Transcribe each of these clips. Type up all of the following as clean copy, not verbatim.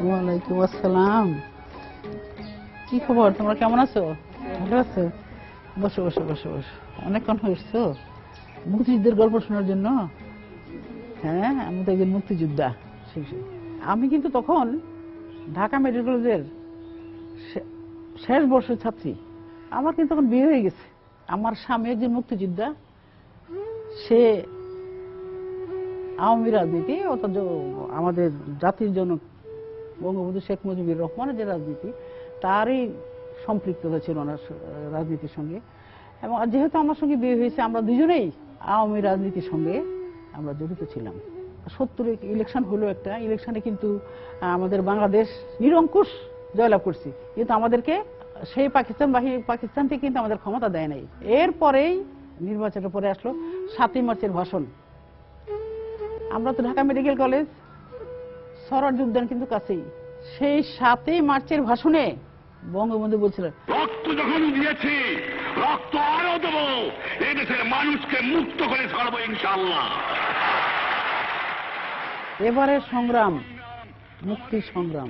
ওয়ালাইকুম আসসালাম। কি খবর, তোমরা কেমন আছো? ভালো আছো? বসো বসো বসো বসো। অনেকক্ষণ হয়েছো মুক্তিযুদ্ধের গল্প শোনার জন্য। হ্যাঁ, আমি তো একজন মুক্তিযোদ্ধা। আমি কিন্তু তখন ঢাকা মেডিকেল কলেজের শেষ বর্ষের ছাত্রী। আমার কিন্তু তখন বিয়ে হয়ে গেছে। আমার স্বামী একজন মুক্তিযোদ্ধা, সে আওয়ামী রাজনীতি অথচ আমাদের জাতির জনক বঙ্গবন্ধু শেখ মুজিবুর রহমানের যে রাজনীতি তারই সম্পৃক্ততা ছিল ওনার রাজনীতির সঙ্গে। এবং যেহেতু আমার সঙ্গে বিয়ে হয়েছে, আমরা দুজনেই আওয়ামী রাজনীতির সঙ্গে আমরা জড়িত ছিলাম। 70 ইলেকশন হলো, একটা ইলেকশনে কিন্তু আমাদের বাংলাদেশ নিরঙ্কুশ জয়লাভ করছি, কিন্তু আমাদেরকে সেই পাকিস্তান থেকে কিন্তু আমাদের ক্ষমতা দেয় নাই। এরপরেই নির্বাচনের পরে আসলো 7ই মার্চের ভাষণ। আমরা তো ঢাকা মেডিকেল কলেজ, সরার উদ্যান কিন্তু কাছেই। সেই 7ই মার্চের ভাষণে বঙ্গবন্ধু বলছিলেন, রক্ত যখন দিয়েছি, রক্ত আরো দেব, এদেশের মানুষকে মুক্ত করে ছাড়বো ইনশাআল্লাহ। এবারের সংগ্রাম মুক্তির সংগ্রাম,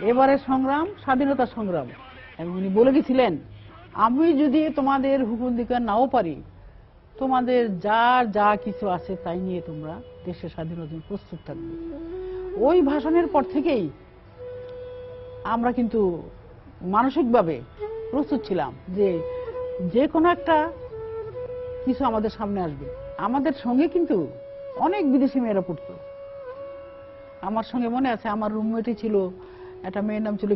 এবারের সংগ্রাম স্বাধীনতা সংগ্রাম। এবং উনি বলে গেছিলেন, আমি যদি তোমাদের হুকুম দিতে নাও পারি, তোমাদের যা কিছু আছে তাই নিয়ে তোমরা দেশের স্বাধীনতার জন্য প্রস্তুত থাকবে। ওই ভাষণের পর থেকেই আমরা কিন্তু মানসিকভাবে প্রস্তুত ছিলাম যে কোনো একটা কিছু আমাদের সামনে আসবে। আমাদের সঙ্গে কিন্তু অনেক বিদেশি মেয়েরা পড়তো। আমার সঙ্গে মনে আছে, আমার রুমমেটই ছিল একটা মেয়ের নাম ছিল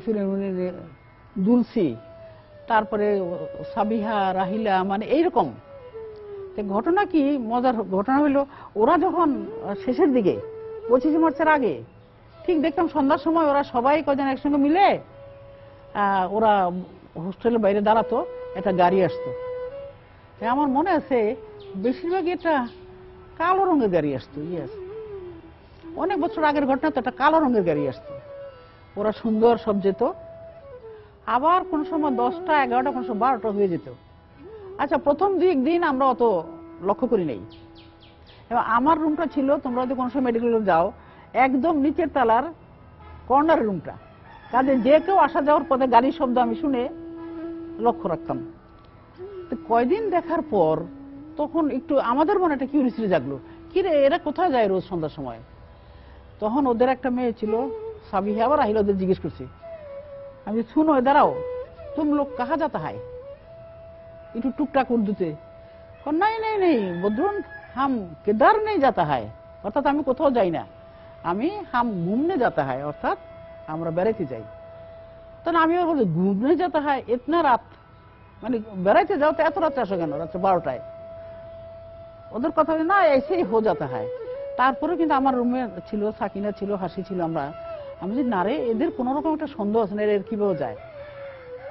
দুলসি, তারপরে সাবিহা, রাহিলা, মানে এইরকম। ঘটনা কি, মজার ঘটনা হইলো, ওরা যখন শেষের দিকে 25 মার্চের আগে ঠিক দেখতাম সন্ধ্যার সময় ওরা সবাই কজন একসঙ্গে মিলে ওরা হোস্টেলের বাইরে দাঁড়াতো, একটা গাড়ি আসতো। আমার মনে আছে বেশিরভাগ এটা কালো রঙের গাড়ি আসতো। ইয়েস, অনেক বছর আগের ঘটনা তো, একটা কালো রঙের গাড়ি আসতো। ওরা সুন্দর সব যেত, আবার কোন সময় 10টা 11টা, কোন সময় 12টা হয়ে যেত। আচ্ছা, প্রথম 2 দিন আমরা অত লক্ষ্য করি নাই। এবার আমার রুমটা ছিল, তোমরা যদি কোনো সময় মেডিকেলে যাও, একদম নিচের তলার কর্নার রুমটা, কাজে যে কেউ আসা যাওয়ার পথে গাড়ির শব্দ আমি শুনে লক্ষ্য রাখতাম। তো কয়দিন দেখার পর তখন একটু আমাদের মনে একটা কিউরিয়াসিটি জাগলো, কিরে এরা কোথায় যায় রোজ সন্ধ্যার সময়। তখন ওদের একটা মেয়ে ছিল সাবিহা, আবার আহিল, ওদের জিজ্ঞেস করছি, আমি শুনো দাঁড়াও, তুমি লোক কাহা যাতা হয়, একটু টুকটাক উর্দুতে। নাই নাই নেই বদরুন, হাম কেদার নেই যাতা হয়, অর্থাৎ আমি কোথাও যাই না, আমি হাম ঘুমনে যাতা হয়, অর্থাৎ আমরা বেড়াইতে যাই। তখন আমি বলছি, ঘুমনে যেতে হয় এতনা রাত, মানে বেড়াইতে যাও তো এত রাত্রে আসো কেন, রাত্রে 12টায়? ওদের কথা না, এসেই হো যেতে হয়। তারপরে কিন্তু আমার রুমে ছিল সাকিনা, ছিল হাসি, ছিল আমরা। আমি যে না রে, এদের কোন রকম একটা সন্দেহ আছে না, এর কিভাবে যায়।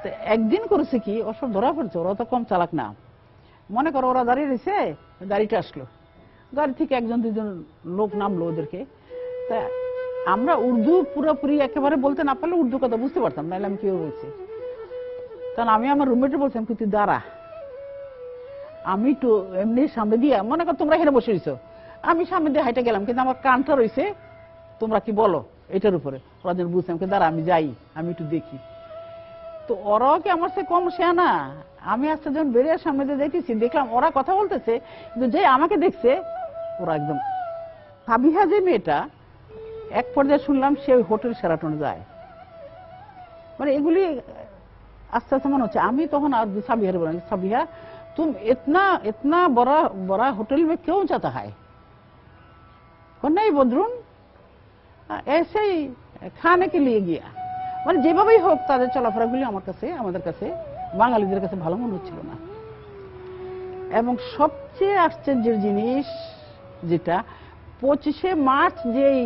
তো একদিন করেছে কি, ওসব ধরা পড়ছে, ওরা তো কম চালাক না। মনে করো ওরা দাঁড়িয়ে রয়েছে, গাড়িটা আসলো, গাড়ি থেকে 1-2 লোক নামলো ওদেরকে। তা আমরা উর্দু পুরোপুরি একেবারে বলতে না পারলে উর্দু কথা বুঝতে পারতাম, নাহলে আমি কেউ বলছি। কারণ আমি আমার রুমমেটে বলছিলাম, তুই দাঁড়া, আমি তো এমনি সামনে দিয়ে, মনে কর তোমরা এখানে বসে রয়েছো, আমি সামনে দিয়ে হাইটে গেলাম, কিন্তু আমার কানটা রয়েছে তোমরা কি বলো এটার উপরে। ওরা যেন বুঝতাম, দাঁড়া আমি যাই, আমি একটু দেখি। তো ওরাও কি আমার সে কম শেয়ানা। আমি আজকে যখন বেরিয়ে সামনে দিয়ে দেখতেছি, দেখলাম ওরা কথা বলতেছে, কিন্তু যে আমাকে দেখছে ওরা একদম। সাবিহা যে মেয়েটা, এক পর্যায়ে শুনলাম সে হোটেল সেরাটনে যায়। মানে এগুলি আস্তে আস্তে মনে হচ্ছে। আমি তখন আর সাবিহার বললাম, সাবিহা तुम इतना इतना बड़ा बड़ा होटल में क्यों जाता है? नहीं बदरुन, ऐसे ही खाने के लिए गया। মানে যেভাবেই হোক তাদের চলাফেরাগুলি আমাদের কাছে বাঙালিদের কাছে ভালো মনে হচ্ছিল না। এবং সবচেয়ে আশ্চর্যের জিনিস যেটা, 25শে মার্চ যেই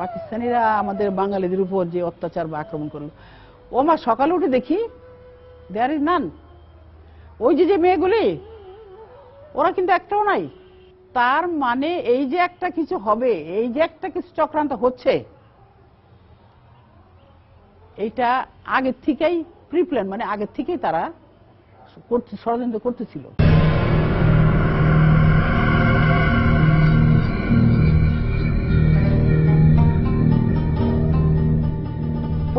পাকিস্তানিরা আমাদের বাঙালিদের উপর যে অত্যাচার বা আক্রমণ করলো, ওমা সকালে উঠে দেখি দেয়ার ইজ নান। ওই যে মেয়েগুলি, ওরা কিন্তু একটাও নাই। তার মানে এই যে একটা কিছু হবে, এই যে একটা কিছু চক্রান্ত হচ্ছে, এইটা আগের থেকেই প্রিপ্ল্যান, মানে আগের থেকেই তারা ষড়যন্ত্র করতেছিল।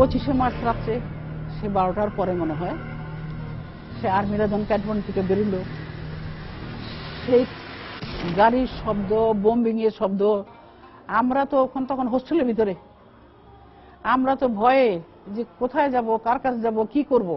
25শে মার্চ রাত্রে সে 12টার পরে মনে হয় সে আর্মিরা যখন ক্যান্টনমেন্ট থেকে বেরোলো, সেই গাড়ির শব্দ, বোম্বিং এর শব্দ, আমরা তো তখন হোস্টেলের ভিতরে, আমরা তো ভয়ে যে কোথায় যাব, কার কাছে যাব, কি করব।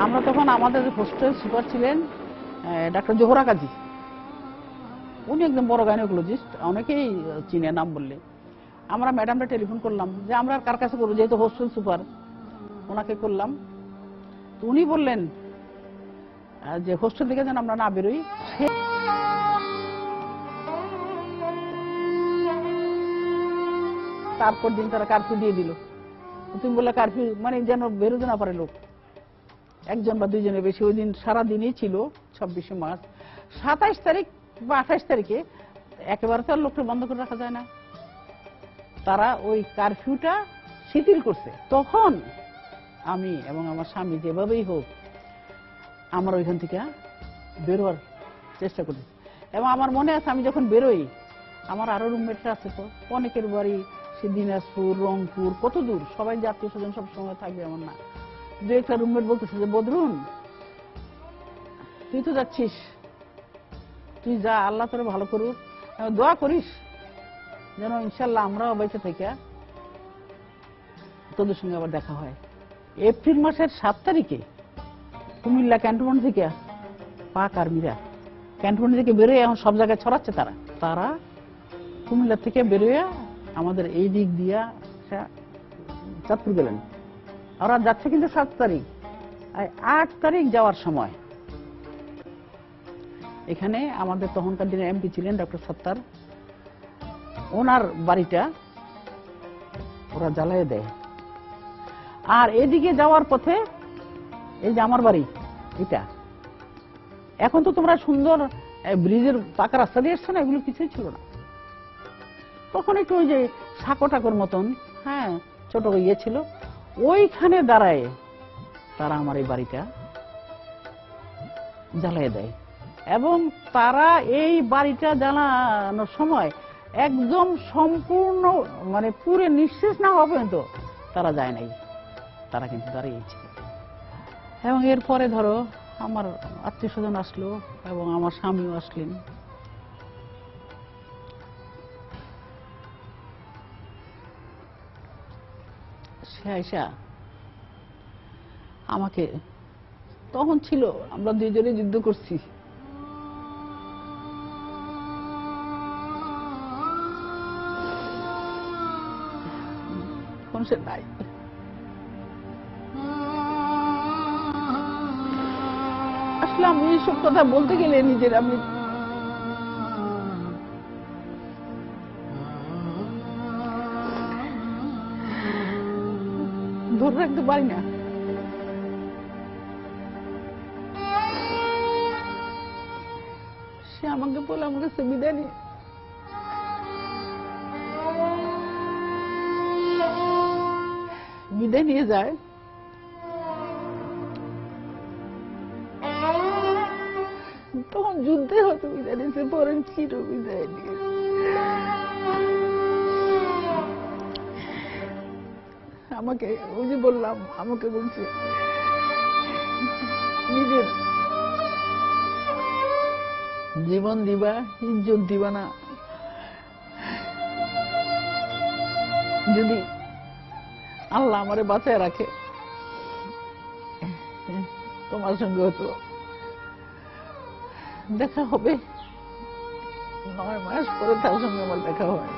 আমরা তখন, আমাদের হোস্টেল সুপার ছিলেন ডাক্তার জোহরা কাজী। উনি একদম বড় গাইনোকোলজিস্ট, অনেকেই চিনে নাম বললে। আমরা ম্যাডামরা টেলিফোন করলাম যে আমরা কার কাছে করবো, যেহেতু হোস্টেল সুপার, ওনাকে করলাম। তো উনি বললেন যে হোস্টেল থেকে যেন আমরা না বেরোই। তারপর দিন তারা কারফিউ দিয়ে দিল। তুমি বললে কারফিউ মানে যেন বেরোতে না পারে লোক, একজন বা দুইজনের বেশি। ওই দিন সারাদিনই ছিল 26শে মার্চ। 27 তারিখ বা 28 তারিখে একেবারে তো আর লোকটা বন্ধ করে রাখা যায় না, তারা ওই কারফিউটা শিথিল করছে। তখন আমি এবং আমার স্বামী যেভাবেই হোক আমরা ওইখান থেকে বেরোয়ার চেষ্টা করি। এবং আমার মনে আছে আমি যখন বেরোই, আমার আরো রুমমেটরা আছে, তো অনেকের বাড়ি সে দিনাজপুর, রংপুর, কত দূর, সবাই যে আত্মীয় স্বজন সবসময় থাকবে এমন না। দু একটা রুমমেট বলতেছে যে বদরুন তুই তো যাচ্ছিস, তুই যা, আল্লাহ তোরে ভালো করুক, দোয়া করিস যেন ইনশাল্লাহ আমরাও বেঁচে থেকে তোদের সঙ্গে আবার দেখা হয়। এপ্রিল মাসের 7 তারিখে কুমিল্লা ক্যান্টনমেন্ট থেকে পাক আর্মিরা ক্যান্টনমেন্ট থেকে বেরোয় এখন সব জায়গায় ছড়াচ্ছে। তারা কুমিল্লা থেকে বেরোয় আমাদের এই দিক দিয়া চাঁদপুর গেলেন। ওরা যাচ্ছে কিন্তু 7 তারিখ। 8 তারিখ যাওয়ার সময় এখানে আমাদের তখনকার দিনে এমপি ছিলেন ডক্টর সত্তার, ওনার বাড়িটা ওরা জ্বালিয়ে দেয়। আর এদিকে যাওয়ার পথে এই যে আমার বাড়ি, এটা এখন তো তোমরা সুন্দর ব্রিজের পাকা রাস্তা দিয়ে এসছো না, এগুলো কিছুই ছিল না তখন। একটু ওই যে সাঁকো টাকোর মতন, হ্যাঁ, ছোট ইয়ে ছিল, ওইখানে দাঁড়ায় তারা আমার এই বাড়িটা জ্বালিয়ে দেয়। এবং তারা এই বাড়িটা জ্বালানোর সময় একদম সম্পূর্ণ মানে পুরো নিঃশেষ না হওয়া পর্যন্ত তারা যায় নাই, তারা কিন্তু দাঁড়িয়েছিল। এবং এরপরে ধরো আমার আত্মীয় স্বজন আসলো এবং আমার স্বামীও আসলেন। সে আইসা আমাকে, তখন ছিল আমরা দুইজনে যুদ্ধ করছি, সে নাই। আসলে আমি এইসব কথা বলতে গেলে নিজের আমি ধরে রাখতে পারি না। সে আমাকে বলে আমার কাছে বিদায় নিয়ে যায়। তখন যুদ্ধে হয়তো বিদায় নিয়েছে, পরে চির বিদায় নিয়ে আমাকে, ওই যে বললাম, আমাকে বলছে নিজের জীবন দিবা, ইজ্জত দিবা না, যদি আল্লাহ আমারে বাঁচায় রাখে তোমার সঙ্গে হয়তো দেখা হবে। 9 মাস পরে তার সঙ্গে আমার দেখা হয়।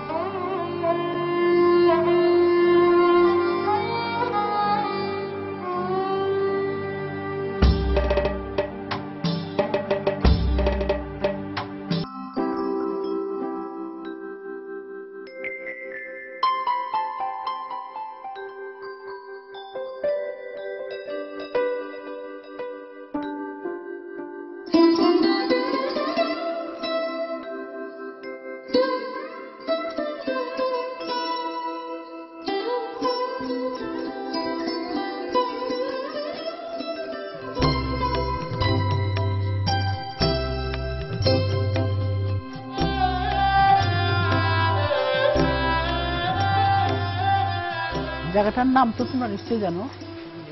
জায়গাটার নাম তো তোমরা নিশ্চয়ই জানো,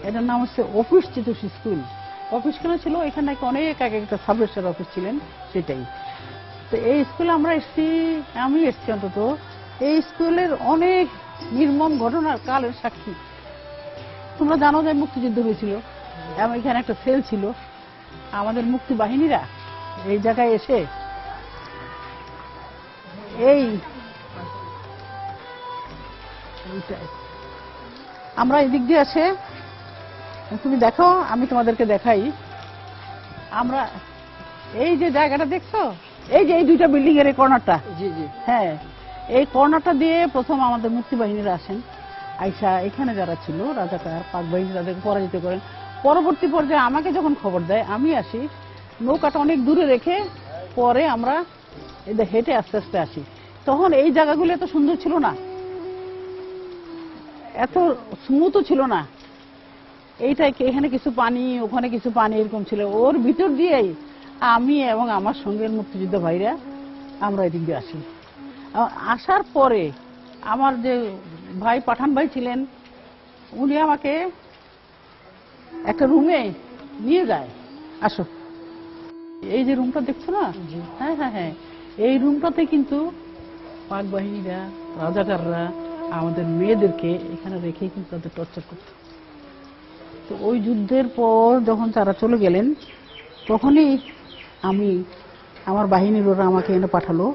এটার নাম হচ্ছে অফিস চিতুষ স্কুল। অফিস কেন ছিল, এখানে নাকি অনেক এক একটা সাব রেজিস্ট্রার অফিস ছিলেন, সেটাই। তো এই স্কুলে আমরা এসেছি, আমি এসেছি অন্তত, এই স্কুলের অনেক নির্মম ঘটনার কালের সাক্ষী। তোমরা জানো যে মুক্তিযুদ্ধ হয়েছিল এবং এখানে একটা সেল ছিল। আমাদের মুক্তি বাহিনীরা এই জায়গায় এসে আমরা এদিক দিয়ে আসে, তুমি দেখো, আমি তোমাদেরকে দেখাই। আমরা এই যে জায়গাটা দেখছো, এই যে এই দুইটা বিল্ডিং এর এই কর্নারটা, জি জি, হ্যাঁ, এই কর্নারটা দিয়ে প্রথম আমাদের মুক্তি বাহিনীরা আসেন। আইসা এখানে যারা ছিল রাজাকার পাক বাহিনী তাদেরকে পরাজিত করেন। পরবর্তী পর্যায়ে আমাকে যখন খবর দেয়, আমি আসি, নৌকাটা অনেক দূরে রেখে পরে আমরা এদের হেঁটে আস্তে আস্তে আসি। তখন এই জায়গাগুলো এত সুন্দর ছিল না, এত স্মুথও ছিল না। এইটাই এখানে কিছু পানি, ওখানে কিছু পানি, এরকম ছিল। ওর ভিতর দিয়েই আমি এবং আমার সঙ্গের মুক্তিযুদ্ধ ভাইরা আমরা এদিক দিয়ে আসি। আসার পরে আমার যে ভাই পাঠান ভাই ছিলেন, উনি আমাকে একটা রুমে নিয়ে যায়। আসো, এই যে রুমটা দেখছো না, হ্যাঁ হ্যাঁ হ্যাঁ, এই রুমটাতে কিন্তু পাক বাহিনীরা, রাজাকাররা আমাদের মেয়েদেরকে এখানে রেখে কিন্তু তাদের টর্চার করত। তো ওই যুদ্ধের পর যখন তারা চলে গেলেন, তখনই আমি, আমার বাহিনীর ওরা আমাকে এনে পাঠালো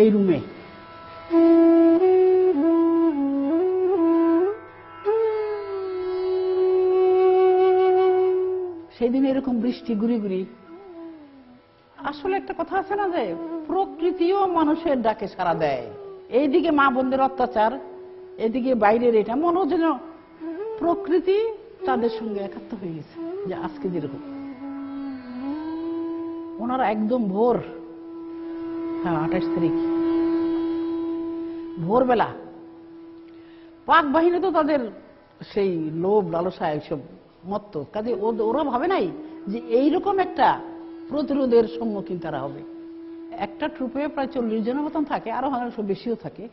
এই রুমে। সেদিন এরকম বৃষ্টি, গুড়ি গুড়ি। আসলে একটা কথা আছে না যে প্রকৃতিও মানুষের ডাকে সাড়া দেয়। এইদিকে মা বোনদের অত্যাচার, এদিকে বাইরের এটা, মনে হচ্ছে যেন প্রকৃতি তাদের সঙ্গে একাত্ম হয়ে গেছে। যে আজকে যেরকম ওনারা একদম ভোর, হ্যাঁ 28 তারিখ ভোরবেলা, পাক বাহিনী তো তাদের সেই লোভ লালসা এইসব মত্ত, কাজে ওরা ভাবে নাই যে এইরকম একটা প্রতিরোধের সম্মুখীন তারা হবে। একটা ট্রুপে প্রায় 40 জনের মতন থাকে, আরো হয়তো বেশিও থাকে।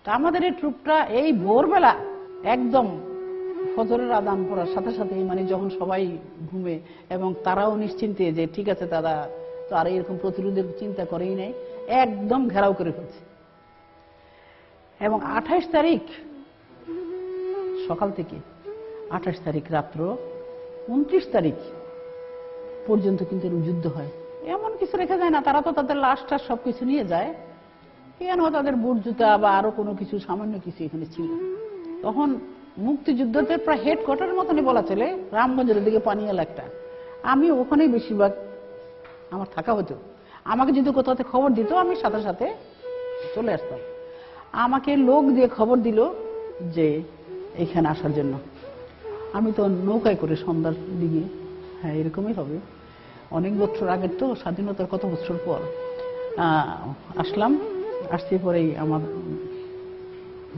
তা আমাদের এই ট্রুপটা এই ভোরবেলা একদম ফজরের আযান পড়ার সাথে সাথে, মানে যখন সবাই ঘুমে এবং তারাও নিশ্চিন্তে যে ঠিক আছে দাদা তো আর এরকম প্রতিরোধের চিন্তা করেই নাই, একদম ঘেরাও করে ফেলছে। এবং 28 তারিখ সকাল থেকে 28 তারিখ রাত্র 29 তারিখ পর্যন্ত কিন্তু যুদ্ধ হয়। এমন কিছু রেখে যায় না, তারা তো তাদের লাশটা সবকিছু নিয়ে যায়। কেন তাদের বুট জুতা বা আরো কোনো কিছু, সামান্য কিছু এখানে ছিল। তখন মুক্তিযুদ্ধদের প্রায় হেডকোয়ার্টারের মতনই বলা চলে, রামগঞ্জের দিকে পানিয়াল একটা। আমি ওখানেই বেশিরভাগ আমার থাকা হতো। আমাকে যদি কোথাও খবর দিত, আমি সাথে সাথে চলে আসতাম। আমাকে লোক দিয়ে খবর দিল যে এখানে আসার জন্য। আমি তো নৌকায় করে সন্ধ্যার দিকে, হ্যাঁ এরকমই হবে, অনেক বছর আগের তো, স্বাধীনতার কত বছর পর আসলাম। আসতে পরেই আমার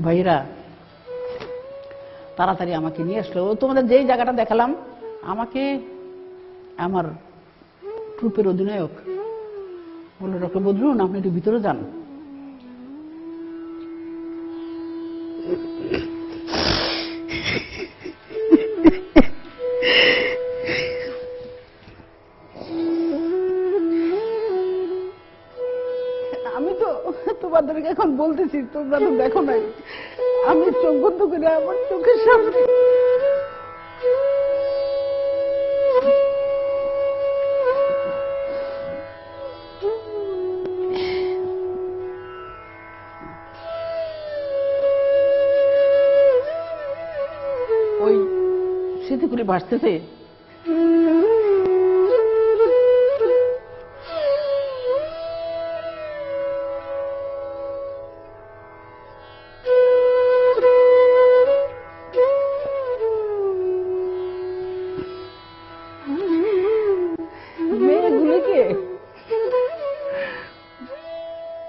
ভাইরা তাড়াতাড়ি আমাকে নিয়ে আসলো। তোমাদের যেই জায়গাটা দেখালাম, আমাকে আমার ট্রুপের অধিনায়ক বললো, ডক্টর বদরুন আপনি একটু ভিতরে যান। আমি তো তোমাদেরকে এখন বলতেছি, তোমরা তো দেখো নাই, আমি চোখ বন্ধ করে আমার চোখের সামনে ওই স্মৃতিগুলি ভাসতেছে। মেয়েগুলিকে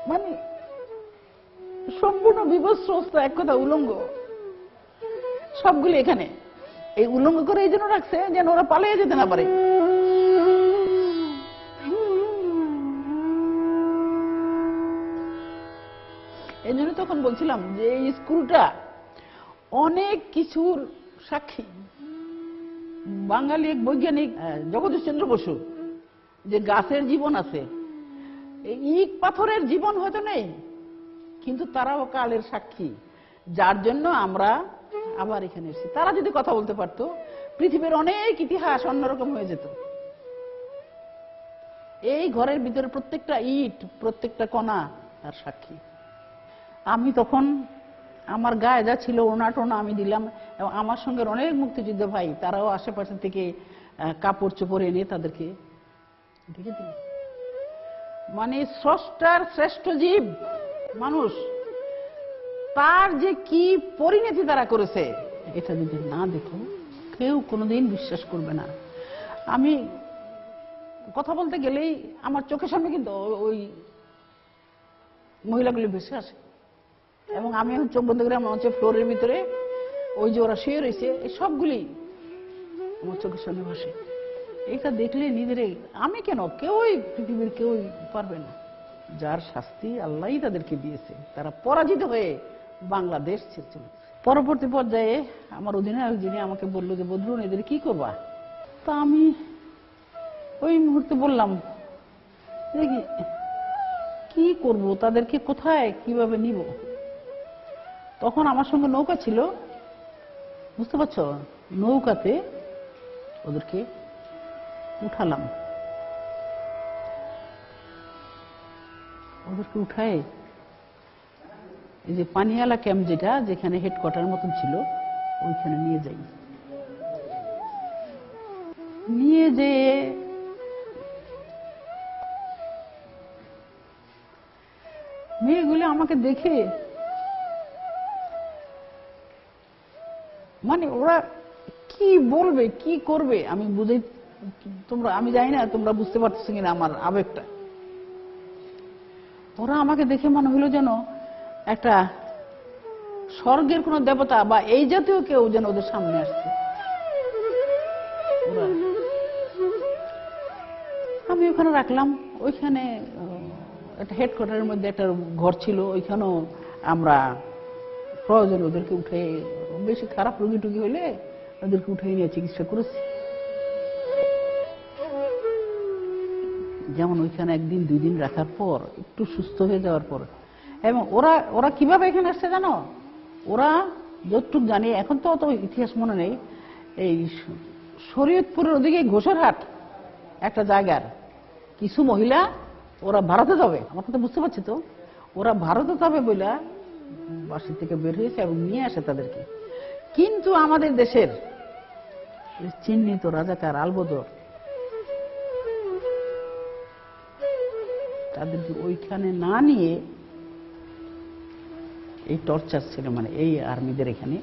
মানে সম্পূর্ণ বিভৎস অবস্থা, এক কথা উলঙ্গ, সবগুলি এখানে। এই উলঙ্গ করে এই জন্য রাখছে যেন ওরা পালিয়ে যেতে না পারে। এই জন্য তখন বলছিলাম যে এই স্কুলটা অনেক কিছুর সাক্ষী। বাঙালি এক বৈজ্ঞানিক জগদীশচন্দ্র বসু যে গাছের জীবন আছে, ইট পাথরের জীবন হয়তো নেই, কিন্তু তারাও কালের সাক্ষী, যার জন্য আমরা আবার এখানে এসেছি। তারা যদি কথা বলতে পারতো, পৃথিবীর অনেক ইতিহাস অন্যরকম হয়ে যেত। এই ঘরের ভিতরে প্রত্যেকটা ইট, প্রত্যেকটা কণা তার সাক্ষী। আমি তখন আমার গায়ে যা ছিল ওনা টোনা আমি দিলাম, এবং আমার সঙ্গে অনেক মুক্তিযুদ্ধ ভাই, তারাও আশেপাশে থেকে কাপড় চোপড় এনে তাদেরকে ঢেকে দিল। মানে স্রষ্টার শ্রেষ্ঠ জীব মানুষ, তার যে কি পরিণতি তারা করেছে, এটা যদি না দেখো কেউ কোনোদিন বিশ্বাস করবে না। আমি কথা বলতে গেলেই আমার চোখের সামনে কিন্তু ওই মহিলাগুলি ভেসে আসে, এবং আমি এখন চোখ বন্ধ করে আমার হচ্ছে ফ্লোরের ভিতরে ওই যে ওরা শুয়ে রয়েছে, এই সবগুলি আমার চোখের সামনে ভাসে। এটা দেখলে নিজেরে, আমি কেন, কেউই পৃথিবীর কেউই পারবে না। যার শাস্তি আল্লাহই তাদেরকে দিয়েছে, তারা পরাজিত হয়ে বাংলাদেশ ছেড়ে চলেছে। পরবর্তী পর্যায়ে আমার অধিনায়ক যিনি আমাকে বললো যে বদরুন এদের কি করবা, তা আমি ওই মুহূর্তে বললাম দেখি কি করব, তাদেরকে কোথায় কিভাবে নিব। তখন আমার সঙ্গে নৌকা ছিল, বুঝতে পারছো, নৌকাতে ওদেরকে উঠালাম। ওদেরকে উঠায় এই যে পানিয়ালা ক্যাম্প, যেটা যেখানে হেডকোয়ার্টার মতন ছিল, ওইখানে নিয়ে যাই। নিয়ে যেয়ে মেয়েগুলো আমাকে দেখে মানে ওরা কি বলবে কি করবে আমি বুঝে, আমি জানি না তোমরা বুঝতে পারছো কিনা আমার আবেগটা। ওরা আমাকে দেখে মনে হলো যেন একটা স্বর্গের কোন দেবতা বা এই জাতীয় কেউ যেন ওদের সামনে আসছে। আমি ওখানে রাখলাম, ওইখানে একটা হেডকোয়ার্টারের মধ্যে একটা ঘর ছিল, ওইখানেও আমরা প্রয়োজন ওদেরকে উঠে, বেশি খারাপ রোগী টুগী হইলে ওদেরকে উঠে নিয়ে চিকিৎসা করেছি। যেমন ওইখানে একদিন দুই দিন রাখার পর একটু সুস্থ হয়ে যাওয়ার পর, এবং ওরা কিভাবে এখানে আসছে জানো, ওরা যতটুক জানি, এখন তো অত ইতিহাস মনে নেই, এই শরীয়তপুরের ওদিকে ঘোষেরহাট একটা জায়গার কিছু মহিলা, ওরা ভারতে যাবে, আমার কথা বুঝতে পারছি তো, ওরা ভারতে যাবে বলে বাসা থেকে বের হয়েছে এবং নিয়ে আসে তাদেরকে। কিন্তু আমাদের দেশের চিহ্নিত রাজাকার আলবদর তাদেরকে ওইখানে না নিয়ে এই টর্চার ছিল, মানে এই আর্মিদের এখানে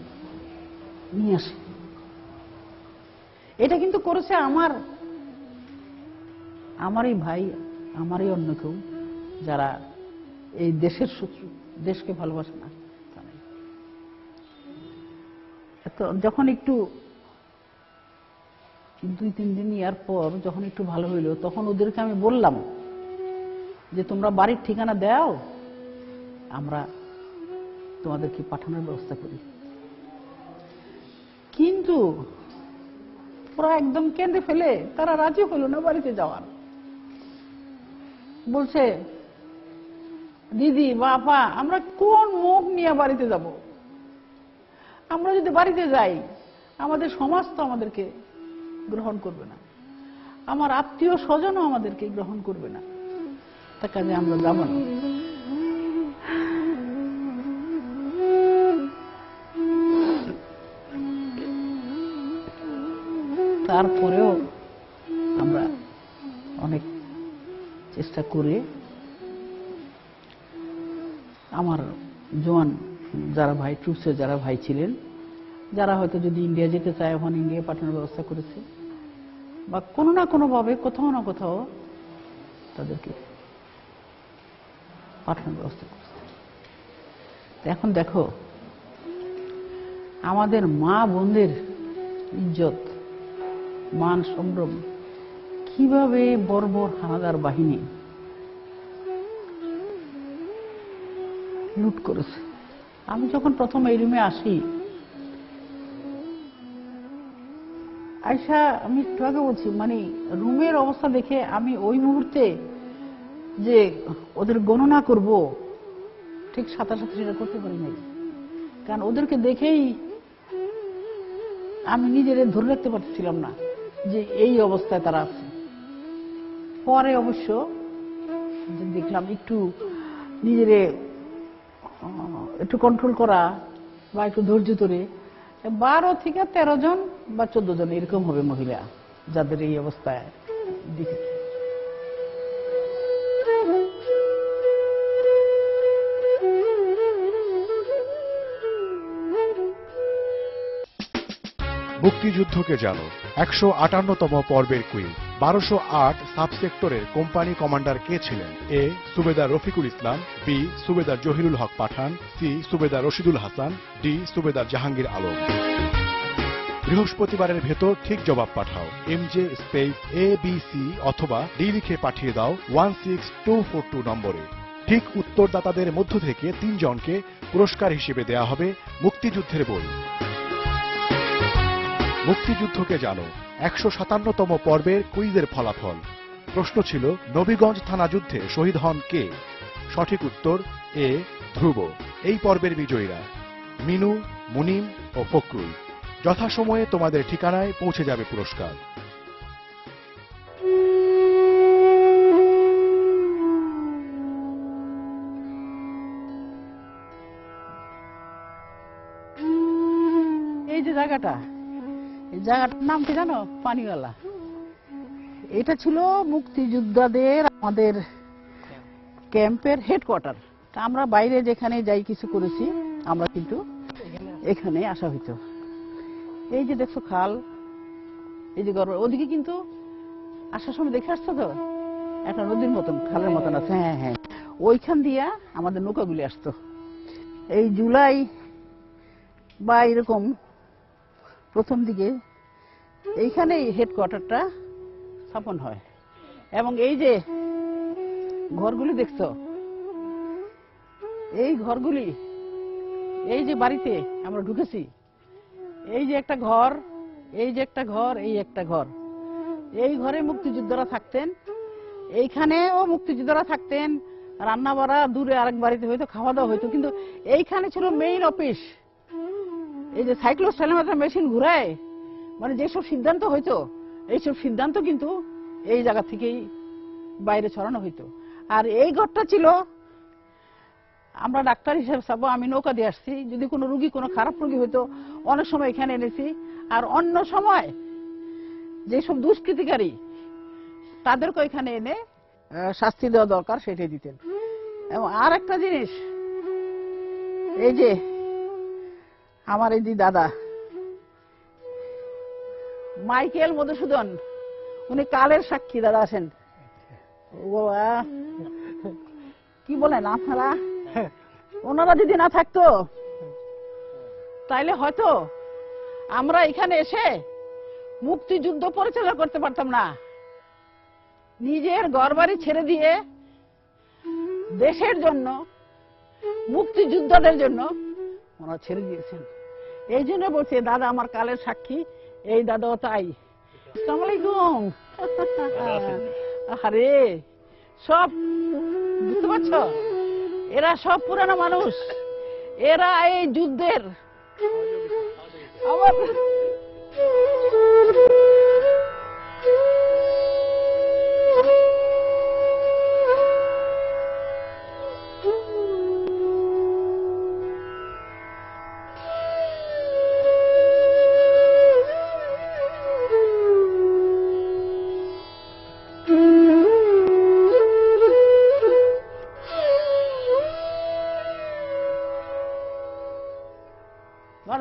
নিয়ে আসে। এটা কিন্তু করেছে আমারই ভাই, আমারই অন্য কেউ, যারা এই দেশের শত্রু, দেশকে ভালোবাসে না। যখন একটু 2-3 দিন ইয়ার পর যখন একটু ভালো হইলো, তখন ওদেরকে আমি বললাম যে তোমরা বাড়ির ঠিকানা দাও, আমরা তোমাদেরকে পাঠানোর ব্যবস্থা করি। কিন্তু ওরা একদম কেঁদে ফেলে, তারা রাজি হলো না বাড়িতে যাওয়ার। বলছে দিদি বা আপা, আমরা কোন মুখ নিয়ে বাড়িতে যাব, আমরা যদি বাড়িতে যাই আমাদের সমাজ তো আমাদেরকে গ্রহণ করবে না, আমার আত্মীয় স্বজনও আমাদেরকে গ্রহণ করবে না, তার কাজে আমরা যাব না। তারপরেও আমরা অনেক চেষ্টা করে আমার জোয়ান যারা ভাই, ট্রুপসে যারা ভাই ছিলেন, যারা হয়তো যদি ইন্ডিয়া যেতে চায় ওখানে ইন্ডিয়া পাঠানোর ব্যবস্থা করেছে, বা কোনো না কোনো ভাবে কোথাও না কোথাও তাদেরকে পাঠানোর ব্যবস্থা করেছে। এখন দেখো আমাদের মা বোনদের ইজ্জত মান সম্ভ্রম কিভাবে বর্বর হানাদার বাহিনী লুট করেছে। আমি যখন প্রথম এই রুমে আসি আয়শা, আমি একটু আগে বলছি, মানে রুমের অবস্থা দেখে আমি ওই মুহূর্তে যে ওদের গণনা করব ঠিক সাথে সাথে সেটা করতে পারি নাই। কারণ ওদেরকে দেখেই আমি নিজেরে ধরে রাখতে পারছিলাম না যে এই অবস্থায় তারা আছে। পরে অবশ্য দেখলাম একটু নিজেরে একটু কন্ট্রোল করা বা একটু ধৈর্য ধরে 12 থেকে 13 জন বা 14 জন এরকম হবে মহিলা যাদের এই অবস্থায় দেখেছি। মুক্তিযুদ্ধকে জানো 158তম পর্বের কুইজ। 1208 সাবসেক্টরের কোম্পানি কমান্ডার কে ছিলেন? এ সুবেদার রফিকুল ইসলাম, বি সুবেদার জহিরুল হক পাঠান, সি সুবেদার রশিদুল হাসান, ডি সুবেদার জাহাঙ্গীর আলম। বৃহস্পতিবারের ভেতর ঠিক জবাব পাঠাও। এমজে স্পেস ABC অথবা ডি লিখে পাঠিয়ে দাও 16242 নম্বরে। ঠিক উত্তরদাতাদের মধ্য থেকে 3 জনকে পুরস্কার হিসেবে দেয়া হবে মুক্তিযুদ্ধের বই। মুক্তিযুদ্ধকে জানো 157তম পর্বের কুইজের ফলাফল। প্রশ্ন ছিল নবীগঞ্জ থানা যুদ্ধে শহীদ হন কে? সঠিক উত্তর এ ধ্রুব। এই পর্বের বিজয়ীরা মিনু, মুনিম ও ফখরুল। যথাসময়ে তোমাদের ঠিকানায় পৌঁছে যাবে পুরস্কার। এই যে জায়গাটা, এই জায়গাটার নাম কি জানো? পানিওয়ালা। এটা ছিল মুক্তিযোদ্ধাদের আমাদের ক্যাম্পের হেডকোয়ার্টার। আমরা বাইরে যেখানে যাই কিছু করেছি আমরা কিন্তু এখানে আসা হইতো। এই যে দেখছো খাল, এই যে গর্ব, ওদিকে কিন্তু আসার সময় দেখে আসছো তো একটা নদীর মতন, খালের মতন আছে। হ্যাঁ হ্যাঁ, ওইখান দিয়া আমাদের নৌকাগুলি আসতো। এই জুলাই বা এরকম প্রথম দিকে এইখানে হেডকোয়ার্টারটা স্থাপন হয়। এবং এই যে ঘরগুলি দেখছো, এই ঘরগুলি, এই যে বাড়িতে আমরা ঢুকেছি, এই যে একটা ঘর, এই যে একটা ঘর, এই একটা ঘর, এই ঘরে মুক্তিযোদ্ধারা থাকতেন। এইখানেও মুক্তিযোদ্ধারা থাকতেন। রান্না বাড়া দূরে আরেক বাড়িতে হয়তো, খাওয়া দাওয়া হইতো, কিন্তু এইখানে ছিল মেইন অফিস। এই যে সাইক্লোস্টাইলোমিটার মেশিন ঘুরায়, মানে যেসব সিদ্ধান্ত হইতো এইসব সিদ্ধান্ত কিন্তু এই জায়গা থেকেই বাইরে ছড়ানো হইতো। আর এই ঘরটা ছিল, আমরা ডাক্তার হিসেবে যাবো, আমি নৌকা দিয়ে আসছি, যদি কোনো রুগী, কোনো খারাপ রুগী হইতো অনেক সময় এখানে এনেছি। আর অন্য সময় যেসব দুষ্কৃতিকারী তাদেরকে এখানে এনে শাস্তি দেওয়া দরকার সেটাই দিতেন। এবং আর একটা জিনিস, এই যে আমার এই যে দাদা মাইকেল মধুসূদন, উনি কালের সাক্ষী। দাদা আসেন। কি বলেন আপনারা? ওনারা যদি না থাকতো তাইলে হয়তো আমরা এখানে এসে মুক্তিযুদ্ধ পরিচালনা করতে পারতাম না। নিজের ঘরবাড়ি ছেড়ে দিয়ে দেশের জন্য, মুক্তিযোদ্ধাদের জন্য ওনারা ছেড়ে দিয়েছেন। এই জন্য বলছে দাদা আমার কালের সাক্ষী। এই দাদাও তাই। আসসালামু আলাইকুম। আরে সব বুঝতে পারছো, এরা সব পুরানো মানুষ। এরা এই যুদ্ধের আমার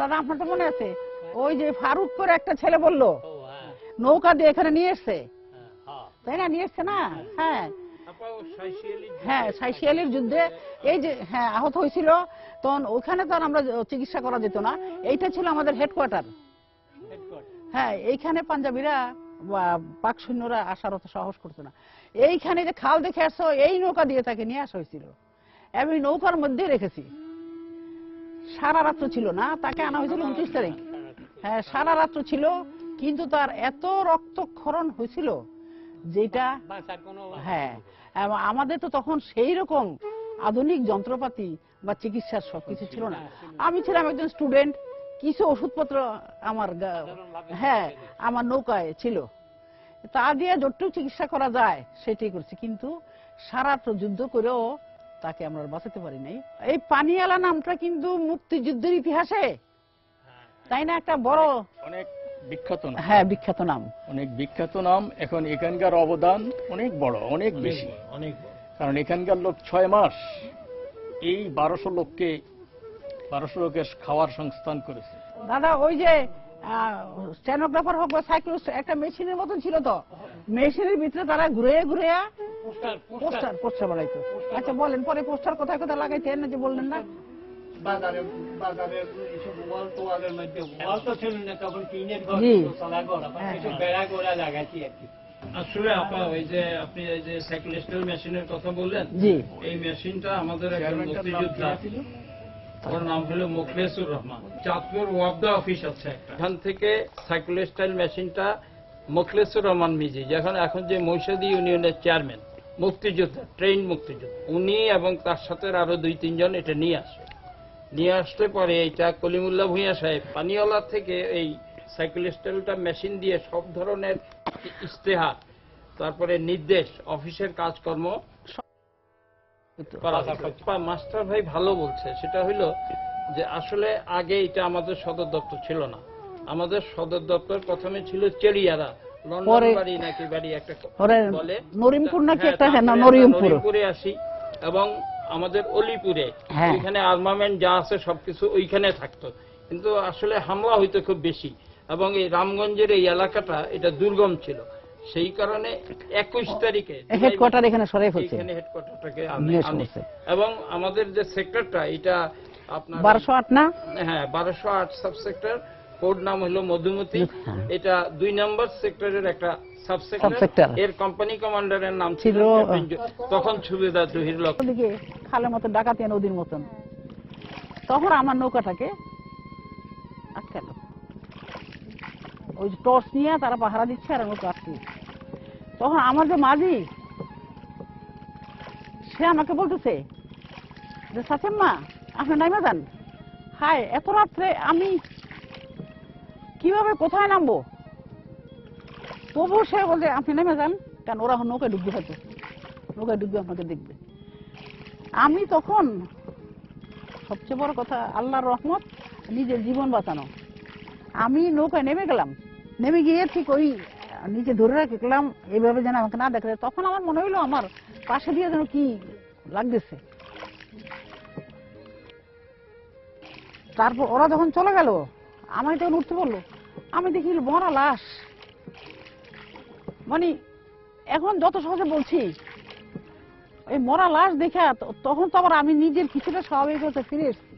দাদা আপনার তো মনে আছে, ওই যে ফারুক করে একটা ছেলে বললো নৌকা দিয়ে এখানে নিয়ে এসছে, তাই না? নিয়ে এসছে না? হ্যাঁ হ্যাঁ, সাইশিয়ালির যুদ্ধে এই যে হ্যাঁ আহত হয়েছিল, তখন ওখানে তো আর আমরা চিকিৎসা করা যেত না। এইটা ছিল আমাদের হেডকোয়ার্টার। হ্যাঁ, এইখানে পাঞ্জাবিরা বা পাক সৈন্যরা আসার অত সাহস করতো না। এইখানে যে খাল দেখে আসছো, এই নৌকা দিয়ে তাকে নিয়ে আসা হয়েছিল। আমি নৌকার মধ্যে রেখেছি। সারা রাত্র ছিল না, তাকে আনা হয়েছিল 29 তারিখ। হ্যাঁ, সারা রাত্র ছিল। কিন্তু তার এত রক্তক্ষরণ হয়েছিল যেটা হ্যাঁ, আমাদের তো তখন সেই রকম আধুনিক যন্ত্রপাতি বা চিকিৎসার সবকিছু ছিল না। আমি ছিলাম একজন স্টুডেন্ট, কিছু ওষুধপত্র আমার হ্যাঁ আমার নৌকায় ছিল, তা দিয়ে যতটুকু চিকিৎসা করা যায় সেটাই করছি। কিন্তু সারা যুদ্ধ করেও তাকে আমরা বাঁচাতে পারি নাই। এই পানিয়ালা নামটা কিন্তু মুক্তিযুদ্ধের ইতিহাসে, তাই না, একটা বড় অনেক বিখ্যাত নাম। হ্যাঁ, বিখ্যাত নাম, অনেক বিখ্যাত নাম। এখন এখানকার অবদান অনেক বড়, অনেক বেশি, অনেক। কারণ এখানকার লোক 6 মাস এই 1200 লোকের খাওয়ার সংস্থান করেছে। দাদা। ওই যে স্টেনোগ্রাফার হোক বা সাইক্লোস্ট, একটা মেশিনের মতন ছিল, তো মেশিনের ভিতরে তারা ঘুরে ঘুরে পোস্টার বানাইতো। আচ্ছা বলেন, পরে পোস্টার কোথায় কোথায় লাগাইতেন না যে বললেন না? বাজারের এইসব ওয়াল টোয়ালের মধ্যে, ওয়াল তো ছিল না তখন, টিনের ঘর, সাদা ঘর, কিছু বেড়া গোড়া লাগাইছি আর কি। আসলে ওই যে আপনি এই যে সাইক্লোস্টাল মেশিনের কথা বললেন, জি, এই মেশিনটা আমাদের একজন মুক্তিযোদ্ধা, ওর নাম হলো মোখলেসুর রহমান, চাঁদপুর ওয়াবদা অফিস আছে একটা, এখান থেকে সাইক্লোস্টাইল মেশিনটা মোখলেসুর রহমান মিজি, এখন যে মহিষাদী ইউনিয়নের চেয়ারম্যান, মুক্তিযোদ্ধা, ট্রেন মুক্তিযোদ্ধা, উনি এবং তার সাথে আরো 2-3 জন এটা নিয়ে আসতে পরে এটা কলিমুল্লাহ ভূঁইয়া সাহেব পানিওয়ালা থেকে এই সাইক্লোস্টাইলটা মেশিন দিয়ে সব ধরনের ইস্তেহার, তারপরে নির্দেশ, অফিসের কাজকর্ম করা হয়। মাস্টার ভাই ভালো বলছে, সেটা হইলো যে আসলে আগে এটা আমাদের সদর দপ্তর ছিল না। আমাদের সদর দপ্তর প্রথমে ছিল চেরিয়ারা, লন্ডন বাড়ি নাকি বাড়ি একটা বলে, নরিমপুর নাকি একটা, নরিমপুরে আসি, এবং আমাদের অলিপুরে, ওইখানে আর্মামেন্ট যা আছে সবকিছু ওইখানে থাকতো। কিন্তু আসলে হামলা হইতো খুব বেশি, এবং এই রামগঞ্জের এই এলাকাটা এটা দুর্গম ছিল, সেই কারণে 21 তারিখে হেডকোয়ার্টার এখানে সরাই হচ্ছে, এখানে হেডকোয়ার্টারটাকে আনে। এবং আমাদের যে সেক্টরটা এটা আপনার 1208 না, হ্যাঁ 1208 সাবসেক্টর, কোড নাম হলো মধুমতি। এটা 2 নম্বর সেক্টরের একটা সাবসেক্টর। এর কোম্পানি কমান্ডারের নাম ছিল তখন সুবেদার জহির লক। ওদিকে খালের মতো, ডাকাতিয়া নদীর মতন, তখন আমার নৌকাটাকে আটকালো। ওই টর্চ নিয়ে তারা পাহারা দিচ্ছে আর নৌকা আসছে। তখন আমার যে মাঝি, সে আমাকে বলতেছে যে সাসেম্মা আপনি নামে যান। হায়, এত রাত্রে আমি কিভাবে কোথায় নামবো? তবু সে বলছে আপনি নেমে যান, কারণ ওরা নৌকায় ডুববে, হয়তো নৌকায় ডুববে আপনাকে দেখবে। আমি তখন সবচেয়ে বড় কথা আল্লাহর রহমত, নিজের জীবন বাঁচানো। আমি নৌকায় নেমে গেলাম, নেমে গিয়ে ঠিক ওই নিচে ধরে রাখলাম এইভাবে যেন আমাকে না দেখে। তখন আমার মনে হইলো আমার পাশে দিয়ে যেন কি লাগতেছে। তারপর ওরা যখন চলে গেল, আমি তখন উঠতে বললো, আমি দেখি মরা লাশ। মানে এখন যত সহজে বলছি, এই মরা লাশ দেখা তখন তো আবার আমি নিজের কিছুটা স্বাভাবিক হতে ফিরে এসেছি।